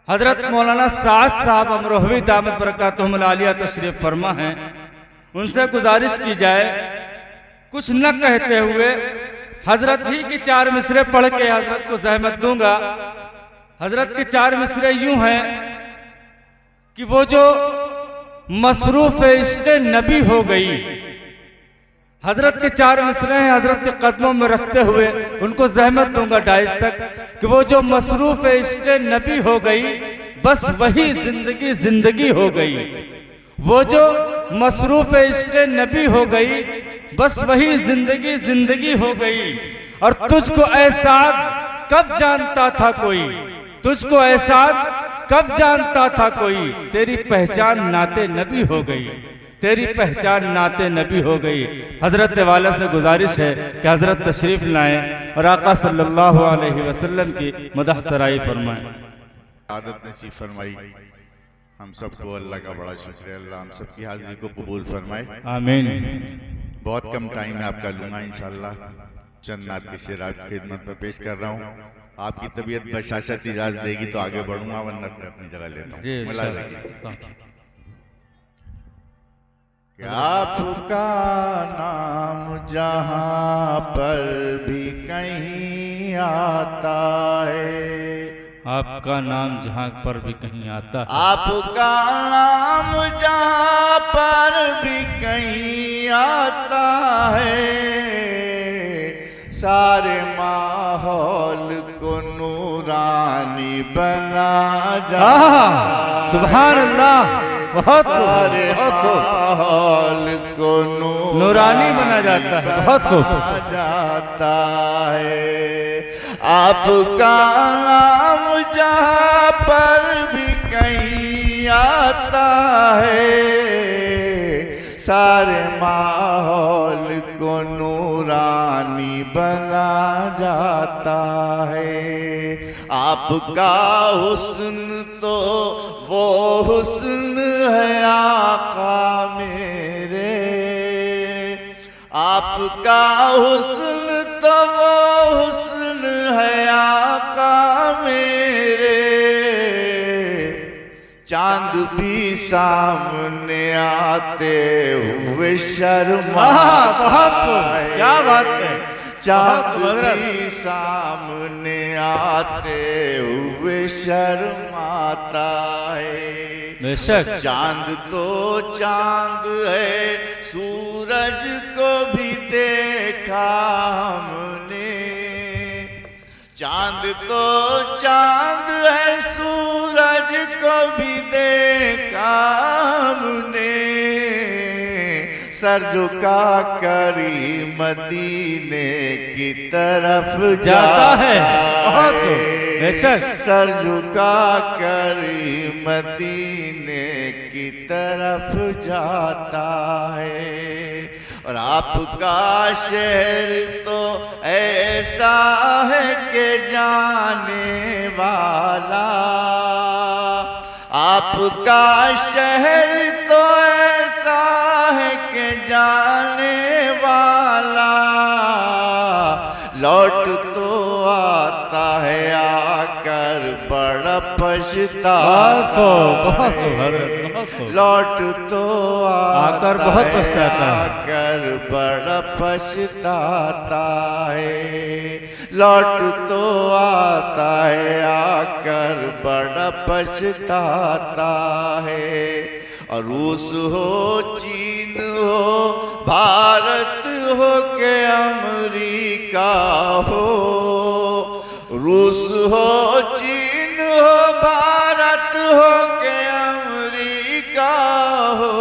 हजरत मौलाना साद साहब अमरोहवी दामत बरकातुहुल आलिया तशरीफ फरमा हैं, उनसे गुजारिश की जाए कुछ न कहते हुए हजरत ही की 4 मिसरे पढ़ के हजरत को जहमत दूंगा। हजरत के 4 मिसरे यूं हैं कि वो जो मसरूफ इश्क़ नबी हो गई, हजरत के 4 मिसरे हैं, हजरत के कदमों में रखते हुए उनको जहमत दूंगा डाइस तक कि वो जो मसरूफ इश्क़ नबी हो गई, बस वही जिंदगी जिंदगी हो गई। वो जो मसरूफ इश्क़ नबी हो गई, बस वही जिंदगी जिंदगी हो गई। और तुझको एहसास कब जानता था कोई, तुझको एहसास कब जानता था कोई, तेरी पहचान नाते नबी हो गई, तेरी पहचान नाते नबी हो गई। हजरत वाला से गुजारिश है कि हजरत तशरीफ लाएं और आका सल्लल्लाहु अलैहि वसल्लम की मदह सराई फरमाएं। आदत नसीब फरमाई हम सबको, अल्लाह का बड़ा शुक्रिया। अल्लाह हम सबकी हाजिरी को कबूल फरमाए, आमीन। बहुत कम टाइम में आपका लूंगा इंशाल्लाह। चंद नात के शेर आपकी खिदमत में पेश कर रहा हूँ। आपकी तबीयत बशाशत इजाजत देगी तो आगे बढ़ूंगा, वरना अपनी जगह लेता हूँ। मिला रखिए। आपका नाम जहां पर भी कहीं आता है, आपका नाम जहां पर भी कहीं आता है, आपका नाम जहां पर भी कहीं आता है, सारे माहौल को नूरानी बना जाता है। सुभान अल्लाह, बहुत सारे माहौल को नूरानी बना जाता है, बहुत खूब जाता है। आपका नाम जहां पर भी कहीं आता है, सारे माहौल को नूरानी बना जाता है। आपका हुस्न तो वो हुस्न है आका मेरे, आपका हुस्न तो वो हुस्न है आका मेरे, चांद भी सामने आते हुए शर्माता है। क्या बात है, चांद भी सामने आते हुए शर्माता है। बेशक चांद तो चांद है, सूरज को भी देखा हमने, चांद तो चांद है, सूरज को भी देखा हमने, सर झुका करी मदीने की तरफ जाता है। बेशक सर झुका करी मदीने की तरफ जाता है। और आपका शहर तो ऐसा है कि जाने वाला, आपका शहर तो ऐसा है कि जाने वाला, लौट तो आता है आकर बड़ा पछताता है, लौट तो आकर बहुत पछताता है, आकर बड़ा पछताता है, लौट तो आता है आकर बड़ा पछताता है। और रूस हो, चीन हो, भारत हो के अमेरिका हो, रूस हो, चीन हो, भारत हो के अमेरिका हो,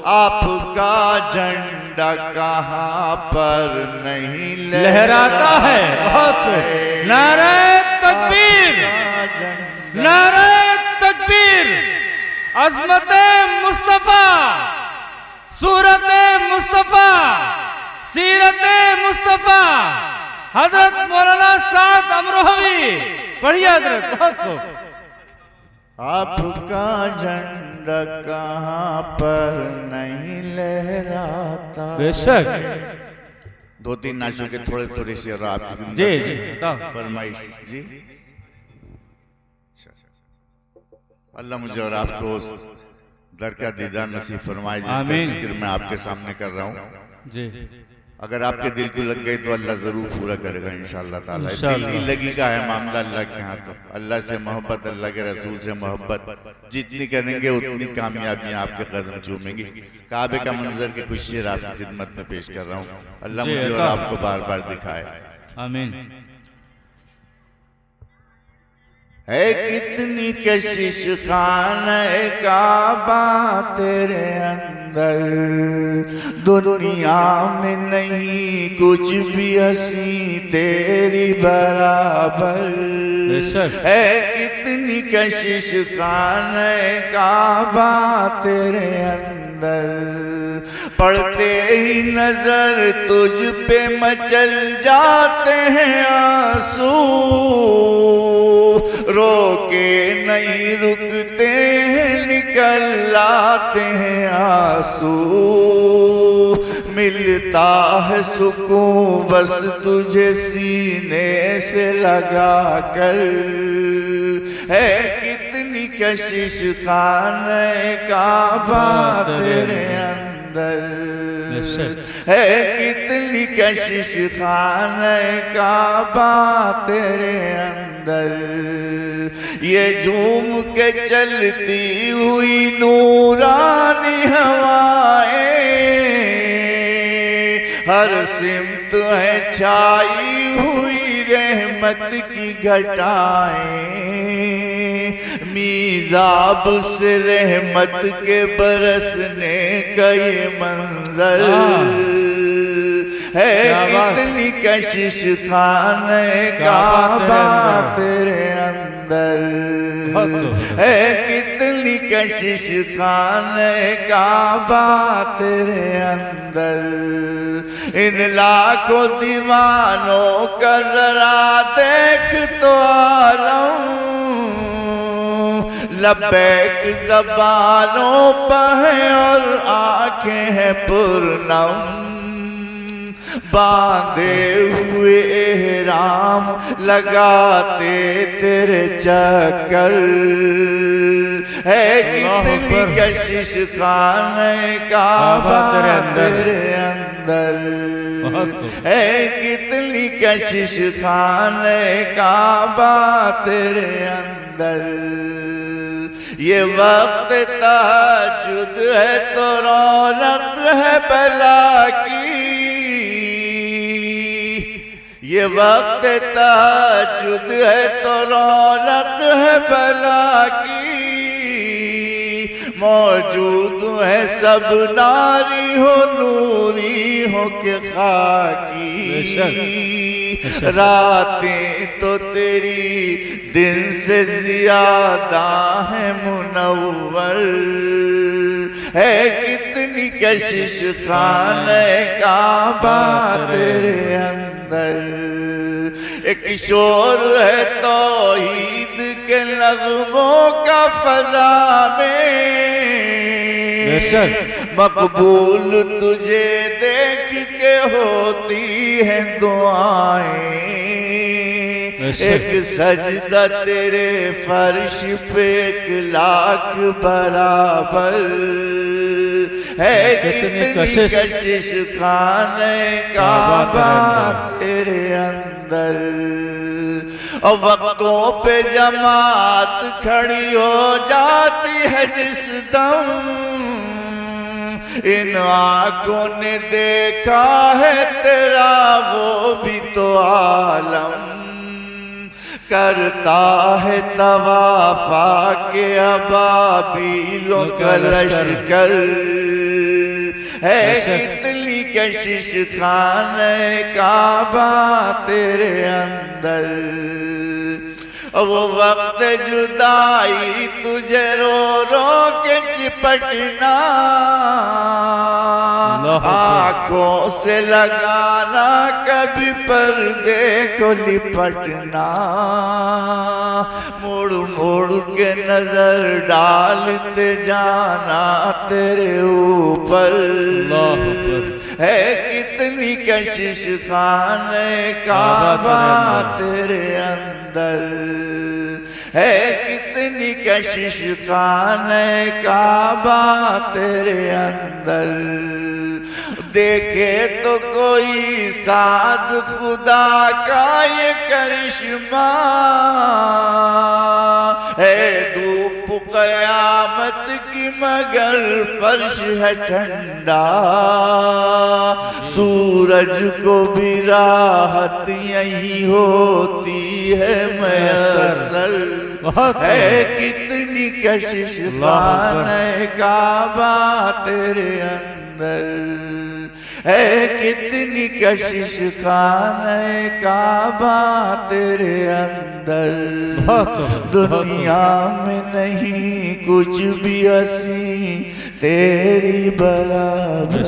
आपका झंडा कहाँ पर नहीं लहराता है। बहुत नारे तकबीर, नारे तकबीर। अज़मते मुस्तफ़ा, सूरते मुस्तफ़ा, सीरते मुस्तफ़ा, हजरत मौलाना साद अमरोहवी। पढ़िए हजरत, बहुत खूब। आपका झंडा कहाँ पर नहीं लहराता। बेशक 2-3 नाशों के थोड़े थोड़े से आप जी जी बताओ। फरमाइश जी। अच्छा, अल्लाह मुझे और आपको उस दर का दीदार नसीब फरमाए जिसका जिक्र मैं आपके सामने कर रहा हूँ जी। अगर आपके दिल को लग गई तो अल्लाह जरूर पूरा करेगा इंशाअल्लाह ताला। दिल की लगी का है मामला अल्लाह के यहाँ। तो अल्लाह से मोहब्बत, अल्लाह के रसूल से मोहब्बत जितनी करेंगे उतनी कामयाबियां आपके कदम चूमेंगी। काबे का मंजर के कुछ शेर आपकी खिदमत में पेश कर रहा हूँ, अल्लाह मुझे और आपको बार बार दिखाए। आमीन। है कितनी कशिश खाने काबा तेरे अंदर, दुनिया में नहीं कुछ भी हंसी तेरी बराबर। है कितनी कशिश खाने काबा तेरे अंदर, पढ़ते ही नजर तुझ पे मचल जाते हैं आंसू, रोके नहीं रुकते हैं निकल आते हैं आंसू। मिलता है सुकून बस तुझे सीने से लगा कर। है कितनी कशिश खाने काबा तेरे अंदर, है कितनी कशिश खाने काबा तेरे अंदर। ये झूम के चलती हुई नूरानी हवाएं, हर सिमत है छाई हुई रहमत की घटाएं। मीज़ाब से रहमत के बरसने का ये मंजर। है कितनी कशिश खाने काबा तेरे अंदर, है कितनी कशिश खाने काबा तेरे अंदर। इन लाखों दीवानों का जरा देख तो आलम, लब्बैक ज़बानों पर है और आंखें हैं पुरनम। बांधे हुए एहराम लगाते तेरे चक्कर। है कितनी कशिश खाने काबा तेरे अंदर, है कितनी कशिश खाने काबा तेरे अंदर। ये वक्त तहज्जुद है तो रौनक है भला की, ये वक्त तहज्जुद है तो रौनक है भला की। मौजूद है सब नारी हो नूरी हो के खाकी। रातें तो तेरी दिन से ज्यादा है मुनव्वर। है कितनी कशिश खाने काबा तेरे अंदर। एक किशोर है तौहीद के नग़्मों का फज़ा में, मकबूल तुझे देख के होती है दुआएं। एक सजदा तेरे फर्श पे 1,00,000 बराबर। है कितनी कशिश खाने काबा तेरे अंदर। और वक्तों पे जमात खड़ी हो जाती है जिस दम, इन आँखों ने देखा है तेरा वो भी तो आलम। करता है तवाफा के अबाबीलों का लश्कर। है कितनी कशिश खाने काबा तेरे अंदर। वो वक्त जुदाई तुझे रो रो के चिपटना, आँखों से लगाना कभी पर्दे को लिपटना। मुड़ मुड़ के नजर डालते जाना तेरे ऊपर। है कितनी कशिश खाने काबा तेरे अंदर। है कितनी कशिश खाने काबा तेरे अंदर, देखे तो कोई साध खुदा का ये करिश्मा, है धूप क़यामत की मगर फर्श है ठंडा, सूरज को भी राहत यही होती है मयसर, है कितनी कशिश खाने काबा तेरे अंदर, है कितनी कशिश खाने काबा तेरे अंदर, दुनिया में नहीं कुछ भी हसी तेरी बराबर।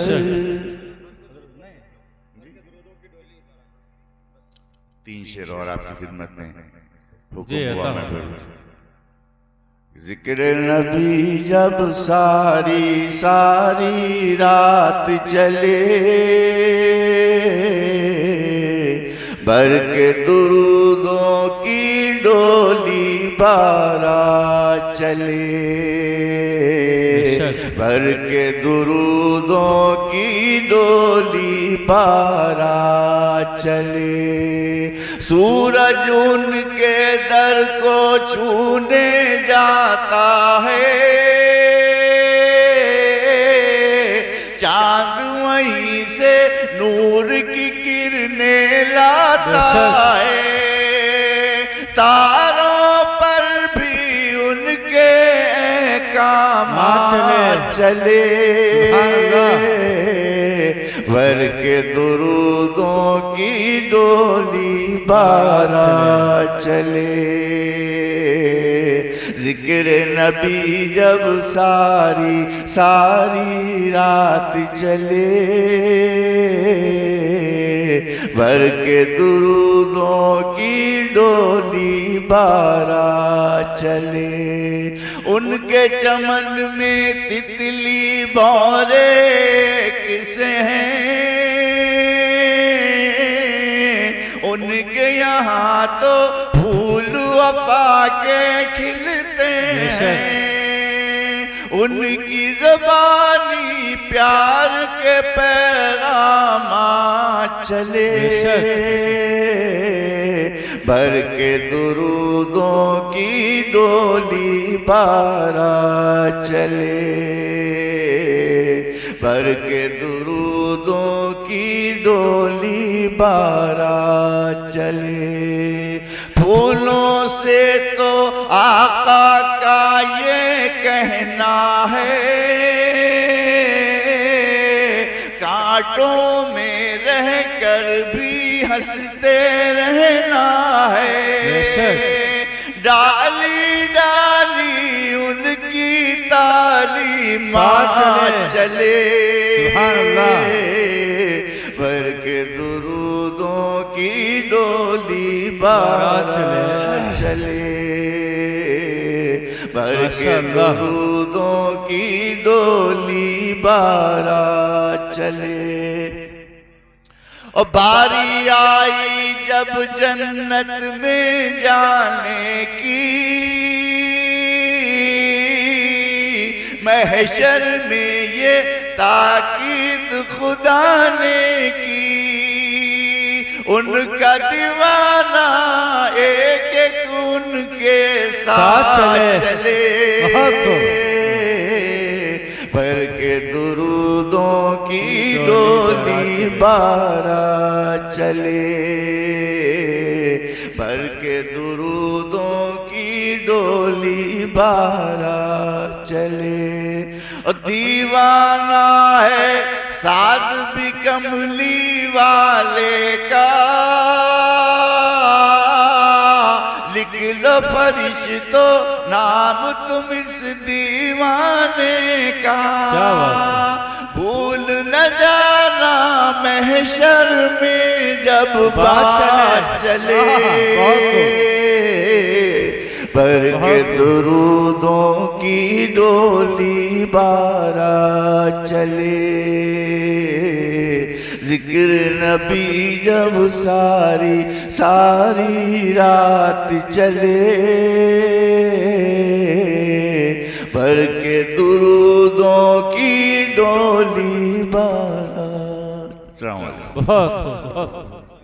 3 शेर और आपकी खिदमत में हुक्म हुआ मैं पढ़ूं। जिक्र नबी जब सारी सारी रात चले, भर के दुरूदों की डोली बारा चले, भर के दुरूदों की डोली बारा चले, सूरज उनके दर को छूने जाता है, चांद वहीं से नूर की किरणें लाता है, तारों पर भी उनके काम चले, भर के दुरूदों की डोली बारा चले, जिक्र नबी जब सारी सारी रात चले, भर के दुरूदों की डोली बारा चले, उनके चमन में तितली भौरे किसे हैं, उनके यहाँ तो फूल वफा के खिलते हैं, उनकी ज़बानी प्यार के पैगाम चले, भर के दुरूदों की डोली बारा चले, भर के दुरूदों की डोली बारा चले, फूलों से तो आका का ये कहना है, कांटों में रहकर भी हंसते रहना है, डाली डाली उनकी तालीम चले, भर के दुरूदों की डोली बारा चले, भर के दुरूदों की डोली बारा चले, और बारी आई जब जन्नत में जाने की, महशर में ये ताकीद खुदा ने की, उनका दीवाना एक एक उनके साथ चले, भर के दुरूदों की डोली बारा चले, भर के दुरूदों की डोली बारा चले, और दीवाना है साध भी कमली वाले का, लिख लो फरिश्तों नाम तुम इस दीवाने का, भूल न जाना महशर में जब बात चले, भर के दुरूदों की डोली बारा चले, जिक्र जिक्र नबी जब सारी सारी रात चले, भर के दुरूदों की डोली बारात। बहुत